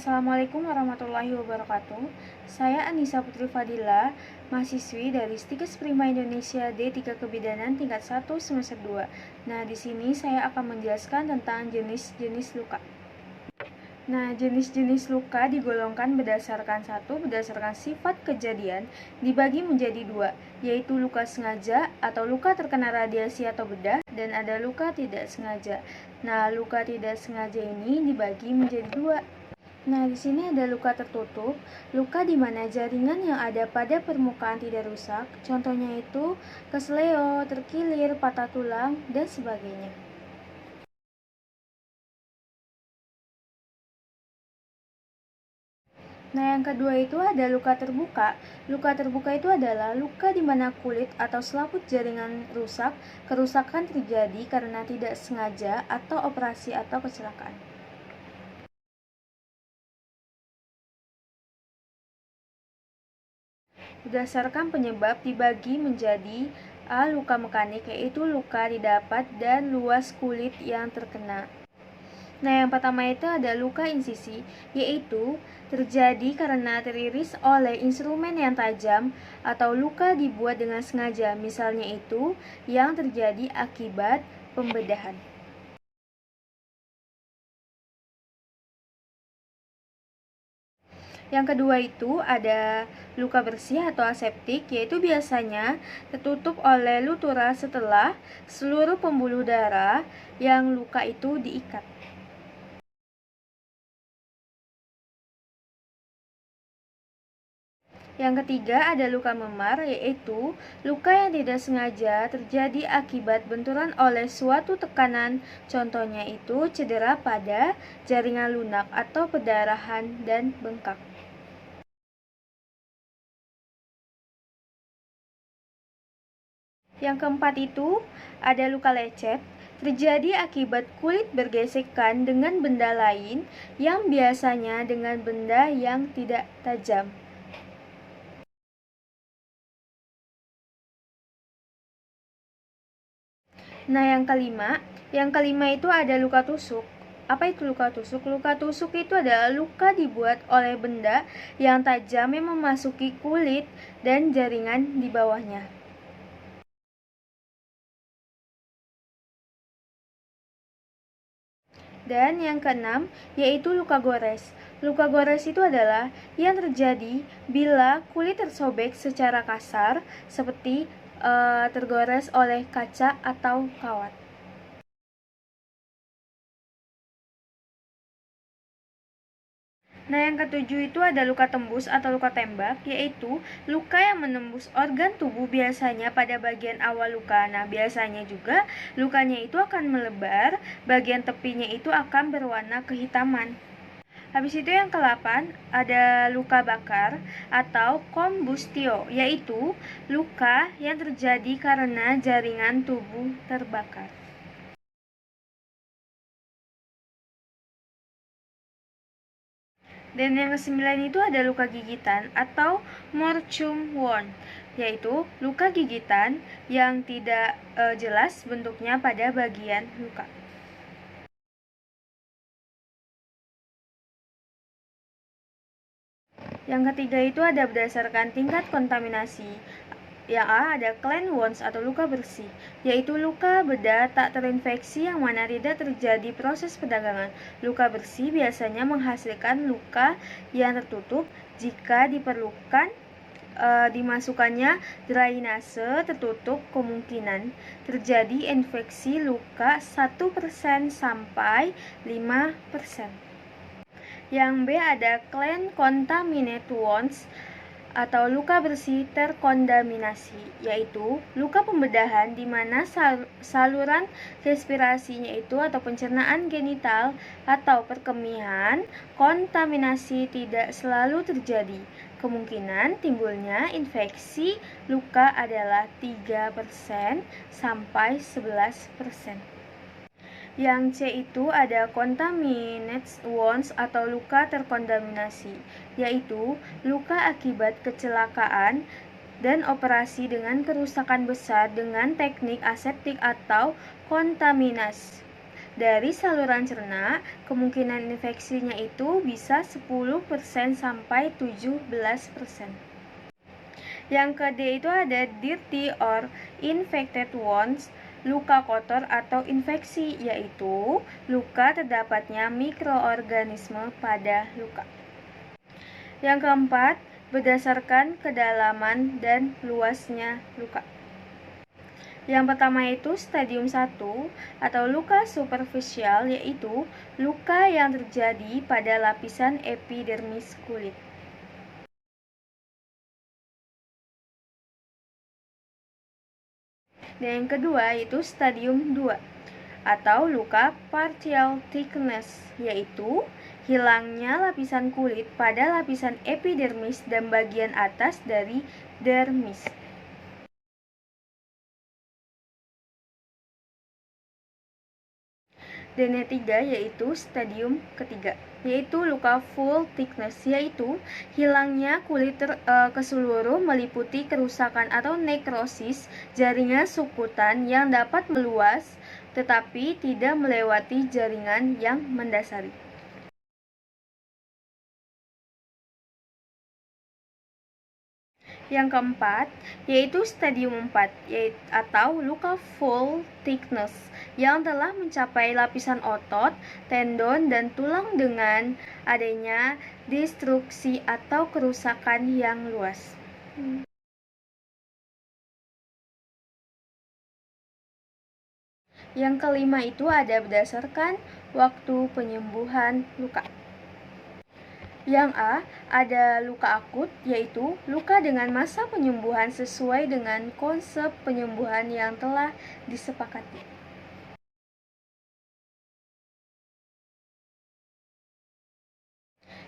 Assalamualaikum warahmatullahi wabarakatuh. Saya Anissa Putri Fadila, mahasiswi dari Stikes Prima Indonesia D3 Kebidanan tingkat 1 semester 2. Nah, di sini saya akan menjelaskan tentang jenis-jenis luka. Nah, jenis-jenis luka digolongkan berdasarkan sifat kejadian, dibagi menjadi dua, yaitu luka sengaja atau luka terkena radiasi atau bedah, dan ada luka tidak sengaja. Nah, luka tidak sengaja ini dibagi menjadi dua. Nah, di sini ada luka tertutup, luka di mana jaringan yang ada pada permukaan tidak rusak, contohnya itu kesleo, terkilir, patah tulang, dan sebagainya. Nah, yang kedua itu ada luka terbuka. Luka terbuka itu adalah luka di mana kulit atau selaput jaringan rusak. Kerusakan terjadi karena tidak sengaja atau operasi atau kecelakaan. Berdasarkan penyebab dibagi menjadi A. Luka mekanik, yaitu luka didapat dan luas kulit yang terkena. Nah, yang pertama itu ada luka insisi, yaitu terjadi karena teriris oleh instrumen yang tajam atau luka dibuat dengan sengaja, misalnya itu yang terjadi akibat pembedahan. Yang kedua itu ada luka bersih atau aseptik, yaitu biasanya tertutup oleh lutura setelah seluruh pembuluh darah yang luka itu diikat. Yang ketiga ada luka memar, yaitu luka yang tidak sengaja terjadi akibat benturan oleh suatu tekanan, contohnya itu cedera pada jaringan lunak atau perdarahan dan bengkak. Yang keempat itu ada luka lecet, terjadi akibat kulit bergesekan dengan benda lain yang biasanya dengan benda yang tidak tajam. Nah, yang kelima itu ada luka tusuk. Apa itu luka tusuk? Luka tusuk itu adalah luka dibuat oleh benda yang tajam yang memasuki kulit dan jaringan di bawahnya. Dan yang keenam, yaitu luka gores. Luka gores itu adalah yang terjadi bila kulit tersobek secara kasar, seperti tergores oleh kaca atau kawat. Nah, yang ketujuh itu ada luka tembus atau luka tembak, yaitu luka yang menembus organ tubuh biasanya pada bagian awal luka. Nah, biasanya juga lukanya itu akan melebar, bagian tepinya itu akan berwarna kehitaman. Habis itu yang ke-8 ada luka bakar atau kombustio, yaitu luka yang terjadi karena jaringan tubuh terbakar. Dan yang ke-9 itu ada luka gigitan atau morchum wound, yaitu luka gigitan yang tidak jelas bentuknya pada bagian luka. Yang ketiga itu ada berdasarkan tingkat kontaminasi. Yang A ada clean wounds atau luka bersih, yaitu luka bedah tak terinfeksi yang mana tidak terjadi proses perdagangan. Luka bersih biasanya menghasilkan luka yang tertutup jika diperlukan dimasukkannya drainase tertutup, kemungkinan terjadi infeksi luka 1% sampai 5%. Yang B ada clean contaminated wounds atau luka bersih terkontaminasi, yaitu luka pembedahan di mana saluran respirasinya itu atau pencernaan genital atau perkemihan kontaminasi tidak selalu terjadi. Kemungkinan timbulnya infeksi luka adalah 3% sampai 11%. Yang C itu ada contaminated wounds atau luka terkontaminasi, yaitu luka akibat kecelakaan dan operasi dengan kerusakan besar dengan teknik aseptik atau kontaminasi. Dari saluran cerna, kemungkinan infeksinya itu bisa 10% sampai 17%. Yang ke-D itu ada dirty or infected wounds, luka kotor atau infeksi, yaitu luka terdapatnya mikroorganisme pada luka. Yang keempat, berdasarkan kedalaman dan luasnya luka. Yang pertama itu stadium 1 atau luka superficial, yaitu luka yang terjadi pada lapisan epidermis kulit. Dan yang kedua yaitu stadium 2 atau luka partial thickness, yaitu hilangnya lapisan kulit pada lapisan epidermis dan bagian atas dari dermis. Dan yang ketiga yaitu stadium ketiga, yaitu luka full thickness, yaitu hilangnya kulit keseluruh meliputi kerusakan atau nekrosis jaringan sukutan yang dapat meluas tetapi tidak melewati jaringan yang mendasari. Yang keempat yaitu stadium 4 atau luka full thickness yang telah mencapai lapisan otot, tendon, dan tulang dengan adanya destruksi atau kerusakan yang luas. Yang kelima itu ada berdasarkan waktu penyembuhan luka. Yang A, ada luka akut, yaitu luka dengan masa penyembuhan sesuai dengan konsep penyembuhan yang telah disepakati.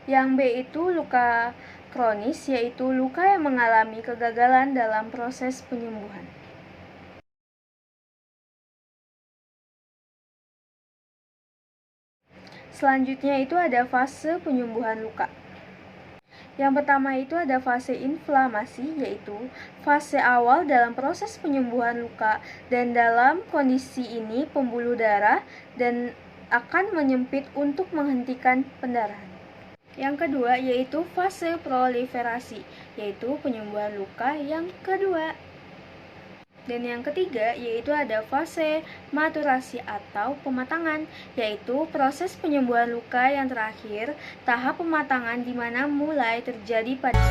Yang B itu luka kronis, yaitu luka yang mengalami kegagalan dalam proses penyembuhan. Selanjutnya itu ada fase penyembuhan luka. Yang pertama itu ada fase inflamasi, yaitu fase awal dalam proses penyembuhan luka, dan dalam kondisi ini pembuluh darah dan akan menyempit untuk menghentikan pendarahan. Yang kedua yaitu fase proliferasi, yaitu penyembuhan luka yang kedua. Dan yang ketiga yaitu ada fase maturasi atau pematangan, yaitu proses penyembuhan luka yang terakhir, tahap pematangan di mana mulai terjadi pada